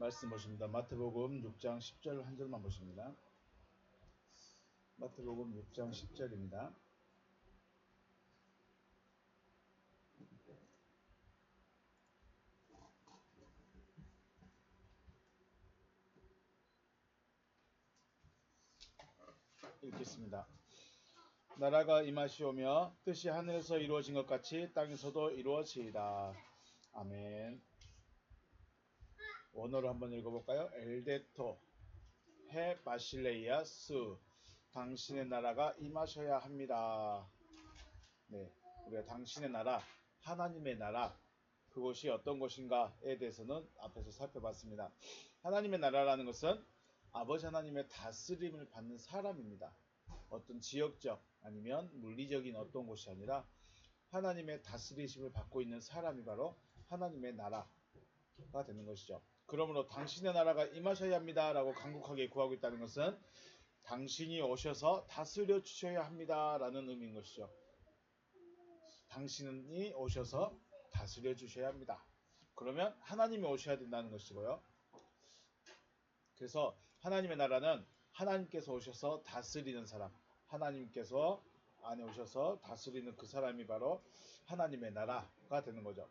말씀 보십니다. 마태복음 6장 10절 한 절만 보십니다. 마태복음 6장 10절입니다. 읽겠습니다. 나라가 임하시오며 뜻이 하늘에서 이루어진 것 같이 땅에서도 이루어지이다. 아멘. 원어로 한번 읽어볼까요? 엘데토 헤 바실레이아 스 당신의 나라가 임하셔야 합니다. 네, 우리가 당신의 나라, 하나님의 나라, 그것이 어떤 것인가에 대해서는 앞에서 살펴봤습니다. 하나님의 나라라는 것은 아버지 하나님의 다스림을 받는 사람입니다. 어떤 지역적 아니면 물리적인 어떤 곳이 아니라 하나님의 다스리심을 받고 있는 사람이 바로 하나님의 나라가 되는 것이죠. 그러므로 당신의 나라가 임하셔야 합니다 라고 간곡하게 구하고 있다는 것은 당신이 오셔서 다스려 주셔야 합니다 라는 의미인 것이죠. 당신이 오셔서 다스려 주셔야 합니다. 그러면 하나님이 오셔야 된다는 것이고요. 그래서 하나님의 나라는 하나님께서 오셔서 다스리는 사람, 하나님께서 안에 오셔서 다스리는 그 사람이 바로 하나님의 나라가 되는 거죠.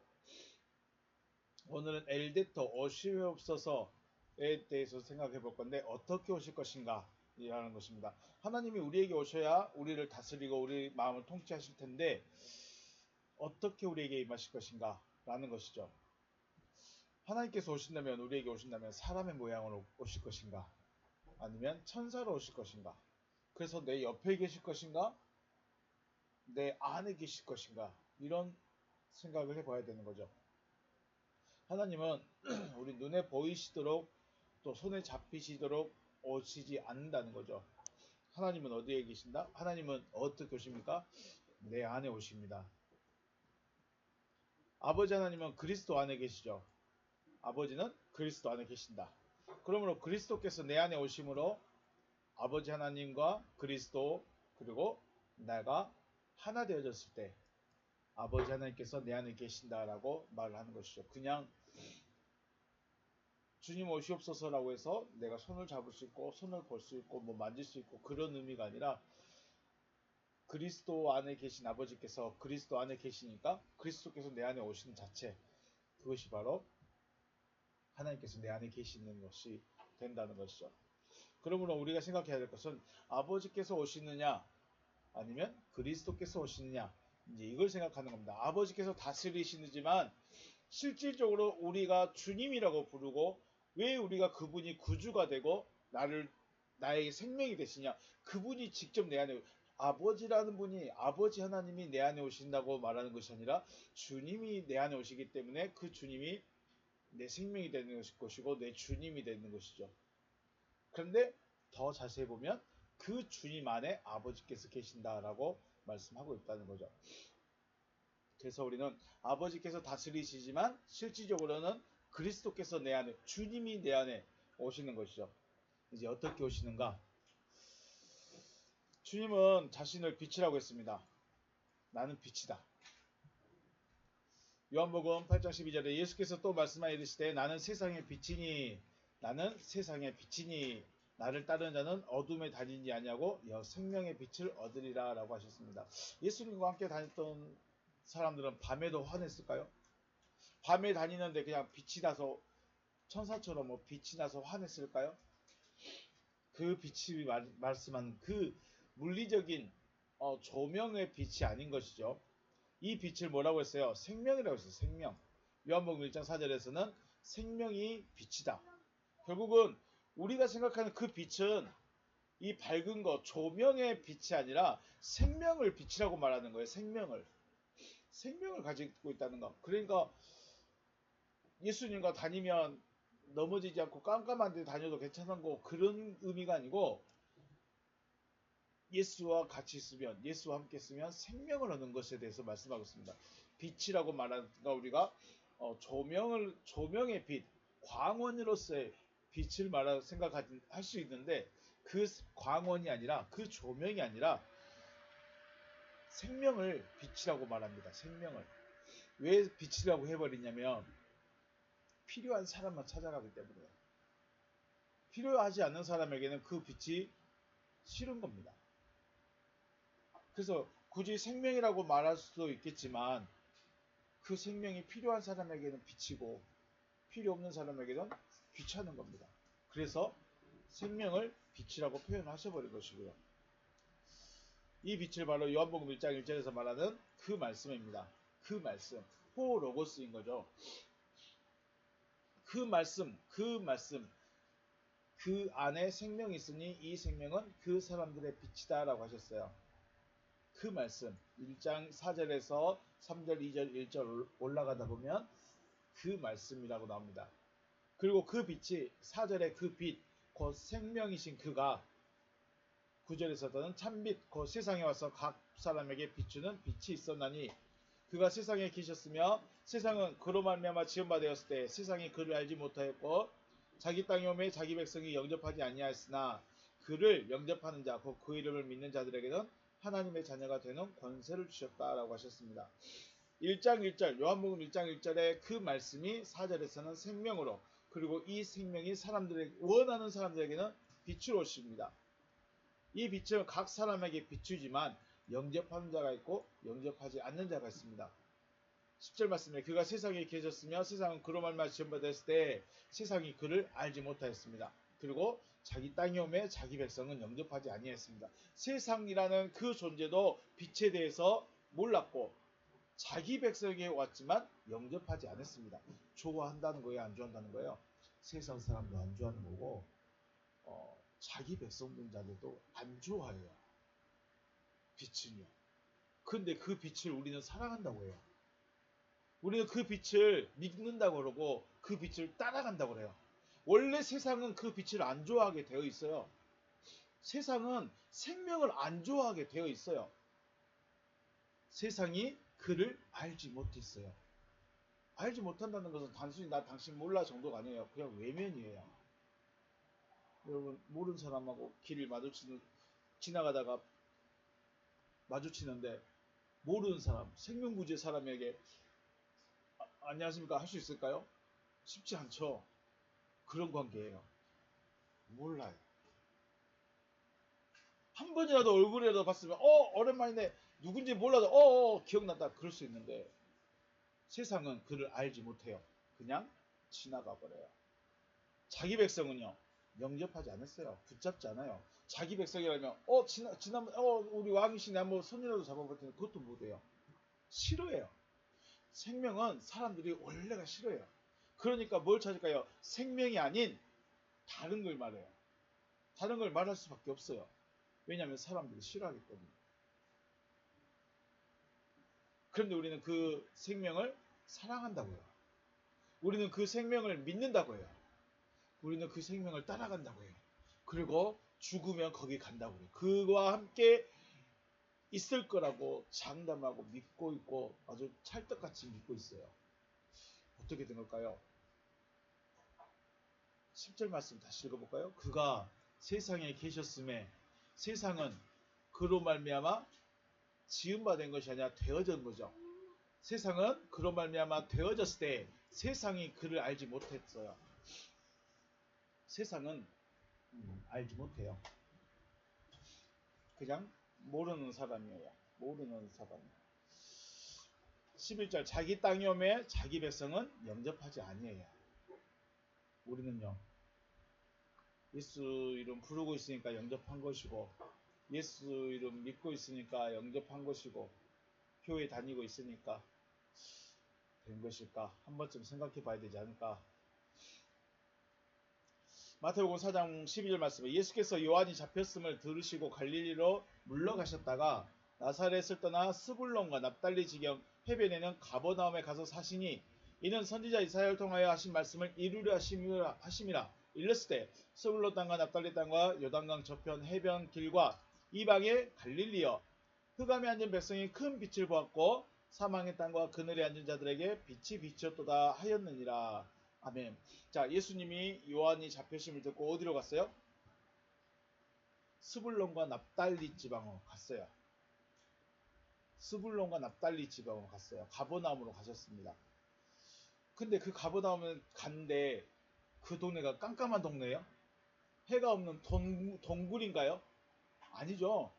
오늘은 엘데토 오시옵소서에 대해서 생각해 볼 건데 어떻게 오실 것인가 이라는 것입니다. 하나님이 우리에게 오셔야 우리를 다스리고 우리 마음을 통치하실 텐데 어떻게 우리에게 임하실 것인가 라는 것이죠. 하나님께서 오신다면 우리에게 오신다면 사람의 모양으로 오실 것인가 아니면 천사로 오실 것인가 그래서 내 옆에 계실 것인가 내 안에 계실 것인가 이런 생각을 해봐야 되는 거죠. 하나님은 우리 눈에 보이시도록 또 손에 잡히시도록 오시지 않는다는 거죠. 하나님은 어디에 계신다? 하나님은 어떻게 오십니까? 내 안에 오십니다. 아버지 하나님은 그리스도 안에 계시죠. 아버지는 그리스도 안에 계신다. 그러므로 그리스도께서 내 안에 오심으로 아버지 하나님과 그리스도 그리고 내가 하나 되어졌을 때 아버지 하나님께서 내 안에 계신다라고 말을 하는 것이죠. 그냥 주님 오시옵소서라고 해서 내가 손을 잡을 수 있고 손을 볼 수 있고 뭐 만질 수 있고 그런 의미가 아니라 그리스도 안에 계신 아버지께서 그리스도 안에 계시니까 그리스도께서 내 안에 오시는 자체 그것이 바로 하나님께서 내 안에 계시는 것이 된다는 것이죠. 그러므로 우리가 생각해야 될 것은 아버지께서 오시느냐 아니면 그리스도께서 오시느냐 이제 이걸 생각하는 겁니다. 아버지께서 다스리시지만 실질적으로 우리가 주님이라고 부르고 왜 우리가 그분이 구주가 되고 나의 생명이 되시냐 그분이 직접 내 안에 아버지라는 분이 아버지 하나님이 내 안에 오신다고 말하는 것이 아니라 주님이 내 안에 오시기 때문에 그 주님이 내 생명이 되는 것이고 내 주님이 되는 것이죠. 그런데 더 자세히 보면 그 주님 안에 아버지께서 계신다라고 말씀하고 있다는 거죠. 그래서 우리는 아버지께서 다스리시지만 실질적으로는 그리스도께서 내 안에 주님이 내 안에 오시는 것이죠. 이제 어떻게 오시는가? 주님은 자신을 빛이라고 했습니다. 나는 빛이다. 요한복음 8장 12절에 예수께서 또 말씀하여 이르시되 나는 세상의 빛이니 나를 따르는 자는 어둠에 다니지 아니하고 생명의 빛을 얻으리라 라고 하셨습니다. 예수님과 함께 다녔던 사람들은 밤에도 화냈을까요? 밤에 다니는데 그냥 빛이 나서 천사처럼 뭐 빛이 나서 화냈을까요? 그 빛이 말씀하는 그 물리적인 조명의 빛이 아닌 것이죠. 이 빛을 뭐라고 했어요? 생명이라고 했어요. 생명. 요한복음 1장 4절에서는 생명이 빛이다. 결국은 우리가 생각하는 그 빛은 이 밝은 것, 조명의 빛이 아니라 생명을 빛이라고 말하는 거예요. 생명을 가지고 있다는 것. 그러니까 예수님과 다니면 넘어지지 않고 깜깜한 데 다녀도 괜찮은 거 그런 의미가 아니고 예수와 같이 있으면 예수와 함께 있으면 생명을 얻는 것에 대해서 말씀하고 있습니다. 빛이라고 말하니까 우리가 조명의 빛, 광원으로서의 빛을 생각할 수 있는데 그 광원이 아니라 그 조명이 아니라 생명을 빛이라고 말합니다. 생명을 왜 빛이라고 해버리냐면 필요한 사람만 찾아가기 때문에 필요하지 않는 사람에게는 그 빛이 싫은 겁니다. 그래서 굳이 생명이라고 말할 수도 있겠지만 그 생명이 필요한 사람에게는 빛이고 필요 없는 사람에게는 귀찮은 겁니다. 그래서 생명을 빛이라고 표현하셔버린 것이고요. 이 빛을 바로 요한복음 1장 1절에서 말하는 그 말씀입니다. 그 말씀, 호로고스인 거죠. 그 말씀, 그 안에 생명이 있으니 이 생명은 그 사람들의 빛이다 라고 하셨어요. 그 말씀 1장 4절에서 3절, 2절, 1절 올라가다 보면 그 말씀이라고 나옵니다. 그리고 그 빛이 4절의 그 빛, 곧 생명이신 그가 9절에서는 참빛, 곧 세상에 와서 각 사람에게 비추는 빛이 있었나니 그가 세상에 계셨으며 세상은 그로 말미암아 지은 바 되었을 때 세상이 그를 알지 못하였고 자기 땅에 오매 자기 백성이 영접하지 아니하였으나 그를 영접하는 자, 곧 그 이름을 믿는 자들에게는 하나님의 자녀가 되는 권세를 주셨다라고 하셨습니다. 1장 1절, 요한복음 1장 1절의 그 말씀이 4절에서는 생명으로, 그리고 이 생명이 원하는 사람들에게는 빛으로 오십니다. 이 빛은 각 사람에게 비추지만 영접하는 자가 있고 영접하지 않는 자가 있습니다. 10절 말씀에 그가 세상에 계셨으며 세상은 그로 말미암아 지은 바 되었을 때 세상이 그를 알지 못하였습니다. 그리고 자기 땅에 오매 자기 백성은 영접하지 아니했습니다. 세상이라는 그 존재도 빛에 대해서 몰랐고 자기 백성에게 왔지만 영접하지 않았습니다. 좋아한다는 거예요, 안 좋아한다는 거예요? 세상 사람도 안 좋아하는 거고 자기 백성들도 안 좋아해요. 빛은요. 근데 그 빛을 우리는 사랑한다고 해요. 우리는 그 빛을 믿는다고 그러고 그 빛을 따라간다고 그래요. 원래 세상은 그 빛을 안 좋아하게 되어 있어요. 세상은 생명을 안 좋아하게 되어 있어요. 세상이 그를 알지 못했어요. 알지 못한다는 것은 단순히 나 당신 몰라 정도가 아니에요. 그냥 외면이에요. 여러분 모르는 사람하고 길을 지나가다가 마주치는데 모르는 사람, 생명구제 사람에게 안녕하십니까 할 수 있을까요? 쉽지 않죠. 그런 관계예요. 몰라요. 한 번이라도 얼굴이라도 봤으면 오랜만이네 누군지 몰라도 기억난다 그럴 수 있는데 세상은 그를 알지 못해요. 그냥 지나가 버려요. 자기 백성은요 영접하지 않았어요. 붙잡지 않아요. 자기 백성이라면 지난번 우리 왕이시네 한번 손이라도 잡아볼 텐데 그것도 못해요. 싫어해요. 생명은 사람들이 원래가 싫어해요. 그러니까 뭘 찾을까요? 생명이 아닌 다른 걸 말해요. 다른 걸 말할 수밖에 없어요. 왜냐하면 사람들이 싫어하기 때문에. 그런데 우리는 그 생명을 사랑한다고요. 우리는 그 생명을 믿는다고 해요. 우리는 그 생명을 따라간다고 해요. 그리고 죽으면 거기 간다고 해요. 그와 함께 있을 거라고 장담하고 믿고 있고 아주 찰떡같이 믿고 있어요. 어떻게 된 걸까요? 10절 말씀 다시 읽어볼까요? 그가 세상에 계셨음에 세상은 그로 말미암아 지은 바 된 것이 아니라 되어진 거죠. 세상은 그로 말미암아 되어졌을 때 세상이 그를 알지 못했어요. 세상은 알지 못해요. 그냥 모르는 사람이에요. 모르는 사람. 11절 자기 땅이 오매 자기 백성은 영접하지 아니에요. 우리는요. 예수 이름 부르고 있으니까 영접한 것이고 예수 이름 믿고 있으니까 영접한 것이고 교회 다니고 있으니까 된 것일까? 한 번쯤 생각해 봐야 되지 않을까? 마태복음 4장 12절 말씀에 예수께서 요한이 잡혔음을 들으시고 갈릴리로 물러가셨다가 나사렛을 떠나 스불론과 납달리 지경 해변에는 가버나움에 가서 사시니 이는 선지자 이사야를 통하여 하신 말씀을 이루려 하심이라. 일렀을 때 스불론 땅과 납달리 땅과 요단강 저편 해변 길과 이방의 갈릴리여 흑암에 앉은 백성이 큰 빛을 보았고 사망의 땅과 그늘에 앉은 자들에게 빛이 비쳤도다 하였느니라. 아멘. 자, 예수님이 요한이 잡혀심을 듣고 어디로 갔어요? 스불론과 납달리 지방으로 갔어요. 스불론과 납달리 지방으로 갔어요. 가버나움으로 가셨습니다. 근데 그 가버나움은 간데 그 동네가 깜깜한 동네예요? 해가 없는 동굴인가요? 아니죠.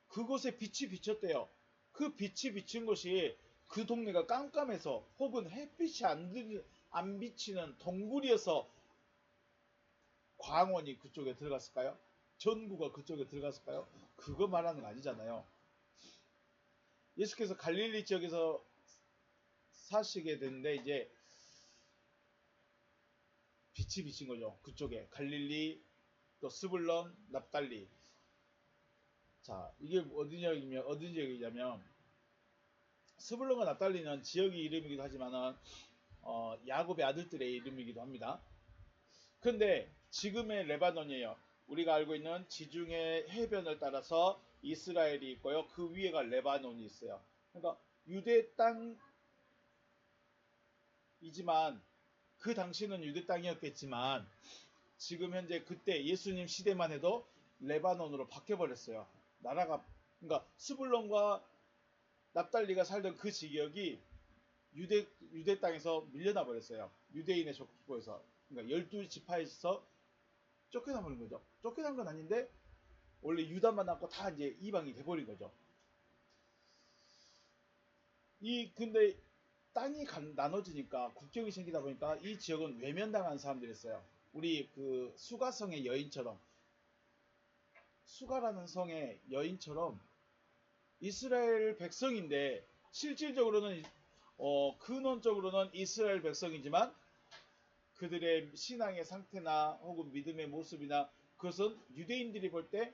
그곳에 빛이 비쳤대요. 그 빛이 비친 곳이 그 동네가 깜깜해서 혹은 햇빛이 안 비치는 동굴이어서 광원이 그쪽에 들어갔을까요? 전구가 그쪽에 들어갔을까요? 그거 말하는 거 아니잖아요. 예수께서 갈릴리 지역에서 사시게 됐는데 이제 빛이 비친 거죠. 그쪽에 갈릴리, 또 스불론, 납달리. 자, 이게 어디 지역이냐면 스불론과 납달리는 지역의 이름이기도 하지만은 야곱의 아들들의 이름이기도 합니다. 그런데 지금의 레바논이에요. 우리가 알고 있는 지중해 해변을 따라서 이스라엘이 있고요. 그 위에가 레바논이 있어요. 그러니까 유대 땅이지만 그 당시는 유대 땅이었겠지만 지금 현재 그때 예수님 시대만 해도 레바논으로 바뀌어버렸어요. 나라가 그러니까 스불론과 납달리가 살던 그 지역이 유대 땅에서 밀려나 버렸어요. 유대인의 족보에서. 그러니까 12지파에서 쫓겨나 버린 거죠. 쫓겨난 건 아닌데 원래 유다만 남고 다 이제 이방이 돼버린 거죠. 근데 땅이 나눠지니까 국경이 생기다 보니까 이 지역은 외면당한 사람들이었어요. 우리 그 수가성의 여인처럼 수가라는 성의 여인처럼 이스라엘 백성인데 실질적으로는 근원적으로는 이스라엘 백성이지만 그들의 신앙의 상태나 혹은 믿음의 모습이나 그것은 유대인들이 볼 때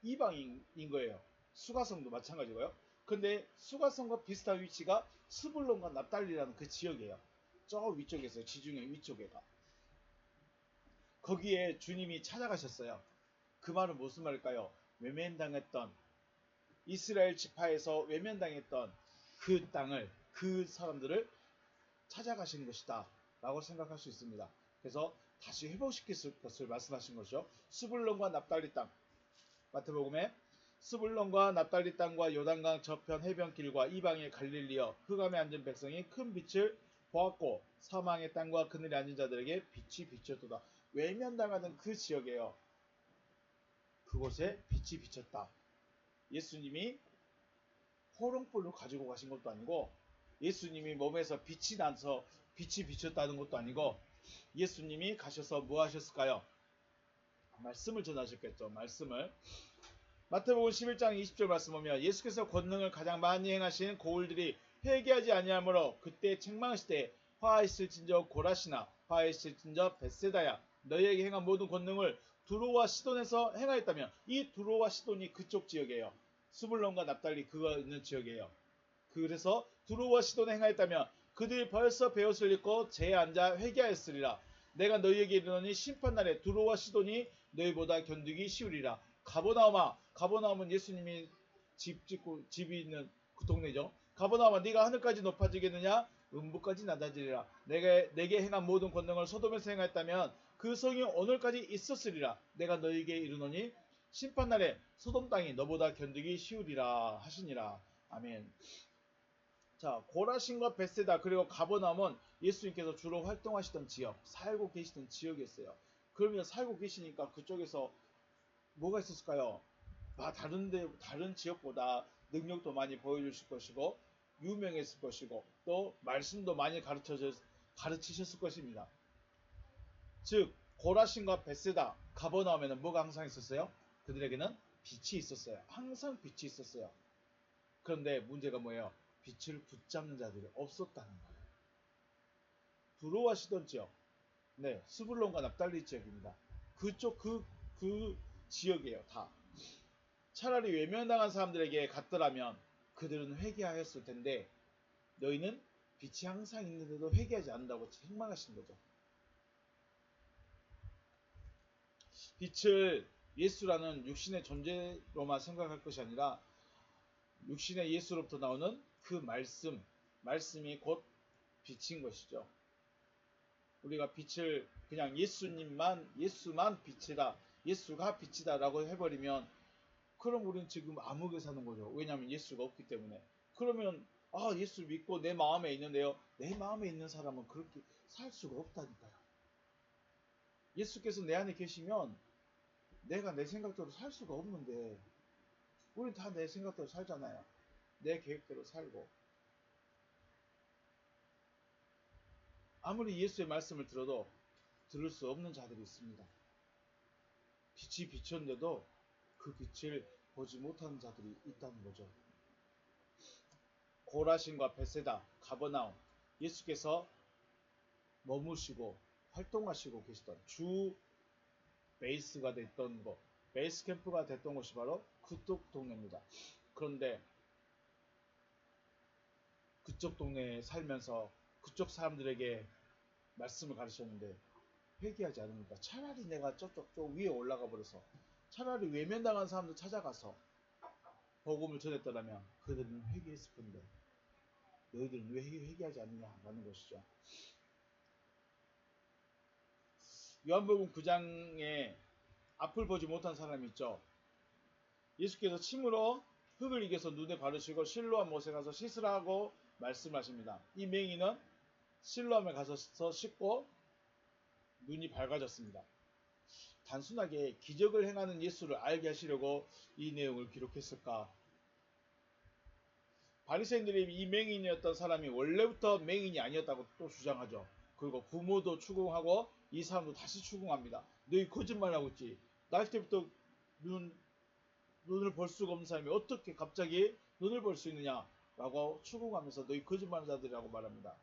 이방인 거예요. 수가성도 마찬가지고요. 근데 수가성과 비슷한 위치가 스불론과 납달리라는 그 지역이에요. 저 위쪽에서 지중해 위쪽에가. 거기에 주님이 찾아가셨어요. 그 말은 무슨 말일까요? 외면당했던 이스라엘 지파에서 외면당했던 그 땅을 그 사람들을 찾아가시는 것이다 라고 생각할 수 있습니다. 그래서 다시 회복시킬 것을 말씀하신 것이죠. 스불론과 납달리 땅 마태복음에 스불론과 납달리 땅과 요단강 저편 해변길과 이방의 갈릴리여 흑암에 앉은 백성이 큰 빛을 보았고 사망의 땅과 그늘에 앉은 자들에게 빛이 비쳤도다. 외면당하던 그 지역에요. 그곳에 빛이 비쳤다. 예수님이 호롱불로 가지고 가신 것도 아니고 예수님이 몸에서 빛이 나서 빛이 비쳤다는 것도 아니고 예수님이 가셔서 뭐 하셨을까요? 말씀을 전하셨겠죠. 말씀을. 마태복음 11장 20절 말씀 보면 예수께서 권능을 가장 많이 행하신 고울들이 회개하지 아니하므로 그때 책망하실 때 화하였을진저 고라시나 화하였을진저 벳세다야 너희에게 행한 모든 권능을 두로와 시돈에서 행하였다면 이 두로와 시돈이 그쪽 지역이에요. 스불론과 납달리 그거 있는 지역이에요. 그래서 두로와 시돈에 행하였다면 그들이 벌써 베옷을 입고 재에 앉아 회개하였으리라. 내가 너희에게 이르노니 심판날에 두로와 시돈이 너희보다 견디기 쉬우리라. 가버나움은 예수님이 집이 있는 그 동네죠. 가버나움아 네가 하늘까지 높아지겠느냐? 음부까지 낮아지리라. 내게 행한 모든 권능을 소돔에서 행하였다면 그 성이 오늘까지 있었으리라. 내가 너희에게 이르노니 심판날에 소돔 땅이 너보다 견디기 쉬우리라 하시니라. 아멘. 자, 고라신과 벳세다 그리고 가버나움은 예수님께서 주로 활동하시던 지역, 살고 계시던 지역이었어요. 그러면 살고 계시니까 그쪽에서 뭐가 있었을까요? 다른 지역보다 능력도 많이 보여주실 것이고 유명했을 것이고 또 말씀도 많이 가르치셨을 것입니다. 즉 고라신과 벳세다, 가버나움에는 뭐가 항상 있었어요? 그들에게는 빛이 있었어요. 항상 빛이 있었어요. 그런데 문제가 뭐예요? 빛을 붙잡는 자들이 없었다는 거예요. 두로와 시돈 지역, 네, 스불론과 납달리 지역입니다. 그쪽 그 지역이에요. 다. 차라리 외면당한 사람들에게 갔더라면 그들은 회개하였을 텐데 너희는 빛이 항상 있는데도 회개하지 않는다고 책망하신 거죠. 빛을 예수라는 육신의 존재로만 생각할 것이 아니라 육신의 예수로부터 나오는 그 말씀이 곧 빛인 것이죠. 우리가 빛을 그냥 예수만 빛이다, 예수가 빛이다 라고 해버리면 그럼 우리는 지금 암흑에 사는 거죠. 왜냐하면 예수가 없기 때문에. 그러면 예수를 믿고 내 마음에 있는데요. 내 마음에 있는 사람은 그렇게 살 수가 없다니까요. 예수께서 내 안에 계시면 내가 내 생각대로 살 수가 없는데, 우린 다 내 생각대로 살잖아요. 내 계획대로 살고. 아무리 예수의 말씀을 들어도 들을 수 없는 자들이 있습니다. 빛이 비쳤는데도 그 빛을 보지 못하는 자들이 있다는 거죠. 고라신과 베세다, 가버나움, 예수께서 머무시고 활동하시고 계시던 주 베이스가 됐던 곳, 베이스 캠프가 됐던 곳이 바로 그쪽 동네입니다. 그런데 그쪽 동네에 살면서 그쪽 사람들에게 말씀을 가르쳤는데 회개하지 않습니까? 차라리 내가 저쪽 위에 올라가 버려서 차라리 외면당한 사람들 찾아가서 복음을 전했더라면 그들은 회개했을 건데 너희들은 왜 회개하지 않느냐라는 것이죠. 요한복음 9장에 앞을 보지 못한 사람이 있죠. 예수께서 침으로 흙을 이겨서 눈에 바르시고 실로암 못에 가서 씻으라고 말씀하십니다. 이 맹인은 실로암에 가서 씻고 눈이 밝아졌습니다. 단순하게 기적을 행하는 예수를 알게 하시려고 이 내용을 기록했을까? 바리새인들이 이 맹인이었던 사람이 원래부터 맹인이 아니었다고 또 주장하죠. 그리고 부모도 추궁하고 이 사람도 다시 추궁합니다. 너희 거짓말하고 있지. 날 때부터 눈을 볼 수가 없는 사람이 어떻게 갑자기 눈을 볼 수 있느냐라고 추궁하면서 너희 거짓말 자들이라고 말합니다.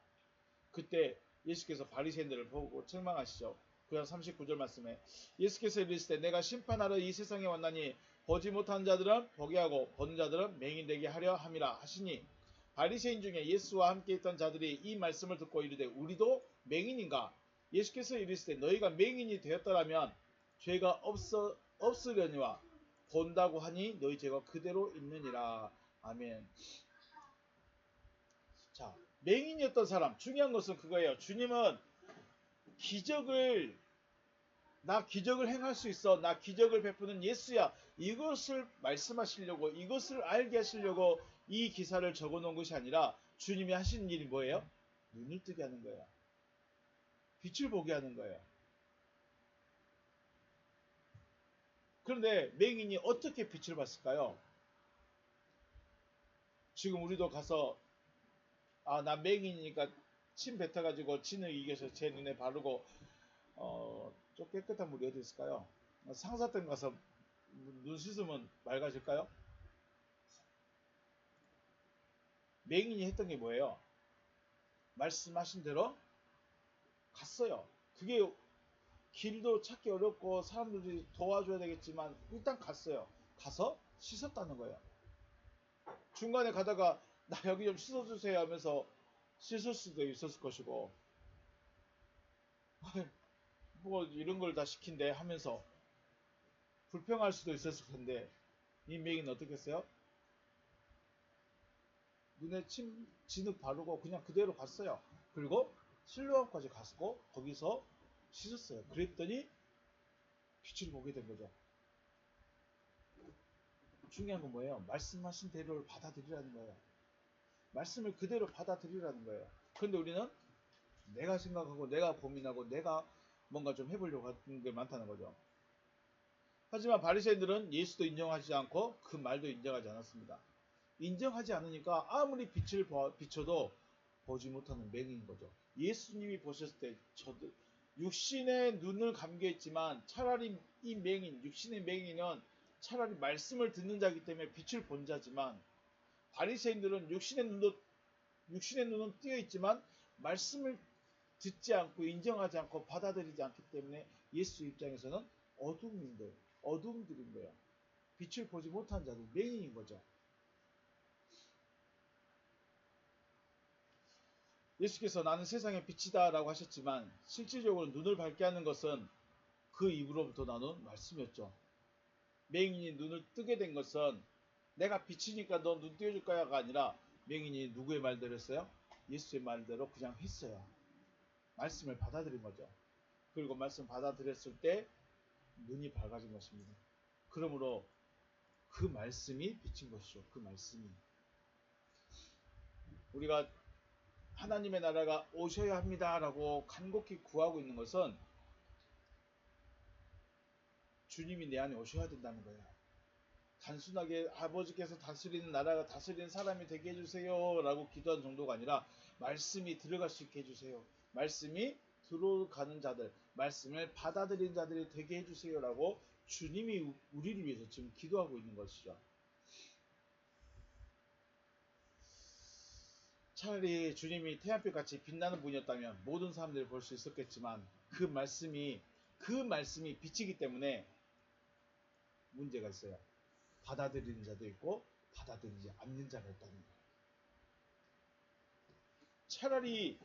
그때 예수께서 바리새인들을 보고 책망하시죠. 그냥 39절 말씀에 예수께서 이르시되 내가 심판하러 이 세상에 왔나니 보지 못한 자들은 보게 하고 보는 자들은 맹인되게 하려 함이라 하시니, 바리새인 중에 예수와 함께 있던 자들이 이 말씀을 듣고 이르되 우리도 맹인인가? 예수께서 이르시되 너희가 맹인이 되었더라면 죄가 없으려니와 본다고 하니 너희 죄가 그대로 있느니라. 아멘. 자, 맹인이었던 사람, 중요한 것은 그거예요. 주님은 나 기적을 행할 수 있어, 나 기적을 베푸는 예수야, 이것을 말씀하시려고, 이것을 알게 하시려고 이 기사를 적어 놓은 것이 아니라 주님이 하시는 일이 뭐예요? 눈을 뜨게 하는 거예요. 빛을 보게 하는 거예요. 그런데 맹인이 어떻게 빛을 봤을까요? 지금 우리도 가서 나 맹인이니까 침 뱉어가지고 진을 이겨서 제 눈에 바르고 좀 깨끗한 물이 어디 있을까요? 상사댐 가서 눈 씻으면 맑아질까요? 맹인이 했던 게 뭐예요? 말씀하신 대로 갔어요. 그게 길도 찾기 어렵고 사람들이 도와줘야 되겠지만 일단 갔어요. 가서 씻었다는 거예요. 중간에 가다가 나 여기 좀 씻어주세요 하면서 씻을 수도 있었을 것이고, 뭐 이런 걸 다 시킨대 하면서 불평할 수도 있었을 텐데, 이 맹인은 어떻게 했어요? 눈에 진흙 바르고 그냥 그대로 갔어요. 그리고 실로암까지 갔고 거기서 씻었어요. 그랬더니 빛을 보게 된 거죠. 중요한 건 뭐예요? 말씀하신 대로를 받아들이라는 거예요. 말씀을 그대로 받아들이라는 거예요. 그런데 우리는 내가 생각하고 내가 고민하고 내가 뭔가 좀 해보려고 하는 게 많다는 거죠. 하지만 바리새인들은 예수도 인정하지 않고 그 말도 인정하지 않았습니다. 인정하지 않으니까 아무리 빛을 비춰도 보지 못하는 맹인인 거죠. 예수님이 보셨을 때 육신의 눈을 감겨 있지만 차라리 이 맹인, 육신의 맹인은 차라리 말씀을 듣는 자이기 때문에 빛을 본 자지만, 바리새인들은 육신의 눈은 띄어 있지만 말씀을 듣지 않고 인정하지 않고 받아들이지 않기 때문에 예수 입장에서는 어둠들인 거예요. 빛을 보지 못한 자들, 맹인인 거죠. 예수께서 나는 세상의 빛이다 라고 하셨지만 실질적으로 눈을 밝게 하는 것은 그 입으로부터 나눈 말씀이었죠. 맹인이 눈을 뜨게 된 것은 내가 빛이니까 너 눈 띄워줄 거야가 아니라 맹인이 누구의 말대로 했어요? 예수의 말대로 그냥 했어요. 말씀을 받아들인 거죠. 그리고 말씀 받아들였을 때 눈이 밝아진 것입니다. 그러므로 그 말씀이 비친 것이죠. 그 말씀이. 우리가 하나님의 나라가 오셔야 합니다라고 간곡히 구하고 있는 것은 주님이 내 안에 오셔야 된다는 거예요. 단순하게 아버지께서 다스리는 나라가 다스리는 사람이 되게 해주세요 라고 기도한 정도가 아니라 말씀이 들어갈 수 있게 해주세요. 말씀이 들어가는 자들, 말씀을 받아들이는 자들이 되게 해주세요 라고 주님이 우리를 위해서 지금 기도하고 있는 것이죠. 차라리 주님이 태양빛같이 빛나는 분이었다면 모든 사람들이 볼 수 있었겠지만 그 말씀이 빛이기 때문에 문제가 있어요. 받아들이는 자도 있고 받아들이지 않는 자가 있다는 거예요. 차라리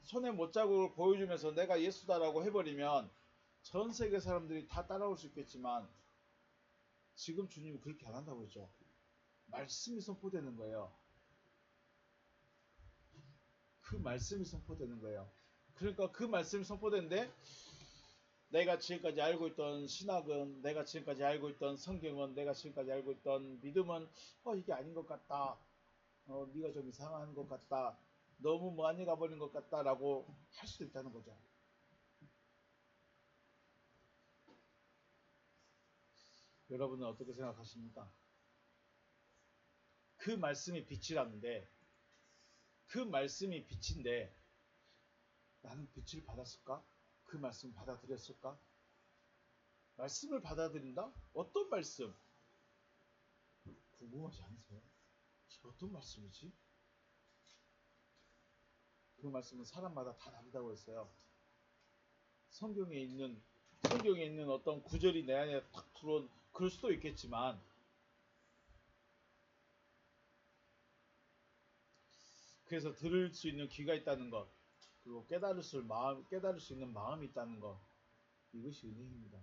손에 못자국을 보여주면서 내가 예수다라고 해버리면 전 세계 사람들이 다 따라올 수 있겠지만 지금 주님은 그렇게 안 한다고 했죠. 말씀이 선포되는 거예요. 그 말씀이 선포되는 거예요. 그러니까 그 말씀이 선포되는데 내가 지금까지 알고 있던 신학은, 내가 지금까지 알고 있던 성경은, 내가 지금까지 알고 있던 믿음은 이게 아닌 것 같다. 네가 좀 이상한 것 같다. 너무 많이 가버린 것 같다라고 할 수도 있다는 거죠. 여러분은 어떻게 생각하십니까? 그 말씀이 빛이라는데 그 말씀이 빛인데 나는 빛을 받았을까? 그 말씀 받아들였을까? 말씀을 받아들인다? 어떤 말씀? 궁금하지 않으세요? 어떤 말씀이지? 그 말씀은 사람마다 다 다르다고 했어요. 성경에 있는 어떤 구절이 내 안에 탁 들어온 그럴 수도 있겠지만 그래서 들을 수 있는 귀가 있다는 것 그리고 깨달을 수 있는 마음이 있다는 것 이것이 은혜입니다.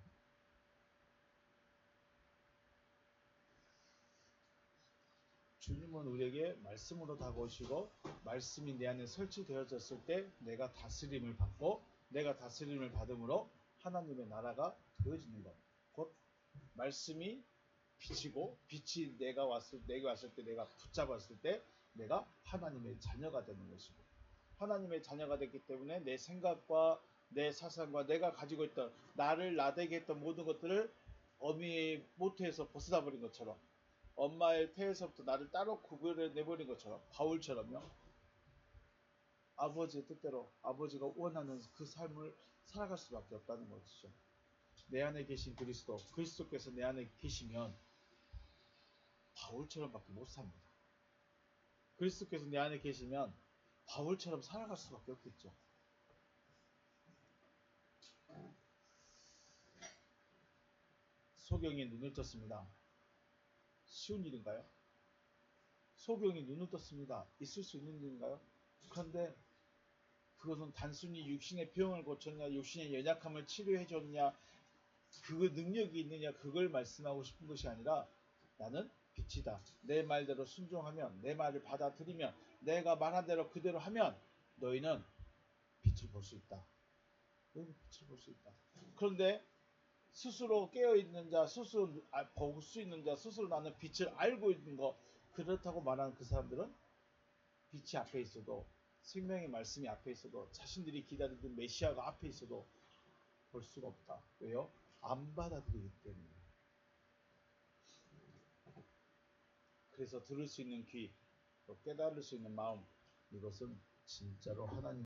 주님은 우리에게 말씀으로 다가오시고 말씀이 내 안에 설치되어졌을 때 내가 다스림을 받고 내가 다스림을 받음으로 하나님의 나라가 되어지는 것. 곧 말씀이 빛이고 빛이 내게 왔을 때 내가 붙잡았을 때 내가 하나님의 자녀가 되는 것이고 하나님의 자녀가 됐기 때문에 내 생각과 내 사상과 내가 가지고 있던 나를 나대게 했던 모든 것들을 어미의 모태에서 벗어나 버린 것처럼 엄마의 태에서부터 나를 따로 구별해내버린 것처럼 바울처럼요. 아버지의 뜻대로 아버지가 원하는 그 삶을 살아갈 수밖에 없다는 것이죠. 내 안에 계신 그리스도께서 내 안에 계시면 바울처럼밖에 못 삽니다. 그리스도께서 내 안에 계시면 바울처럼 살아갈 수밖에 없겠죠. 소경이 눈을 떴습니다. 쉬운 일인가요? 소경이 눈을 떴습니다. 있을 수 있는 일인가요? 그런데 그것은 단순히 육신의 병을 고쳤냐, 육신의 연약함을 치료해 줬냐, 그 능력이 있느냐, 그걸 말씀하고 싶은 것이 아니라 나는 빛이다. 내 말대로 순종하면, 내 말을 받아들이면, 내가 말한 대로 그대로 하면 너희는 빛을 볼 수 있다. 너희는 빛을 볼 수 있다. 그런데 스스로 깨어있는 자, 스스로 볼 수 있는 자, 스스로 나는 빛을 알고 있는 것, 그렇다고 말하는 그 사람들은 빛이 앞에 있어도 생명의 말씀이 앞에 있어도 자신들이 기다리던 메시아가 앞에 있어도 볼 수가 없다. 왜요? 안 받아들이기 때문에. 그래서 들을 수 있는 귀, 또 깨달을 수 있는 마음, 이것은 진짜로 하나님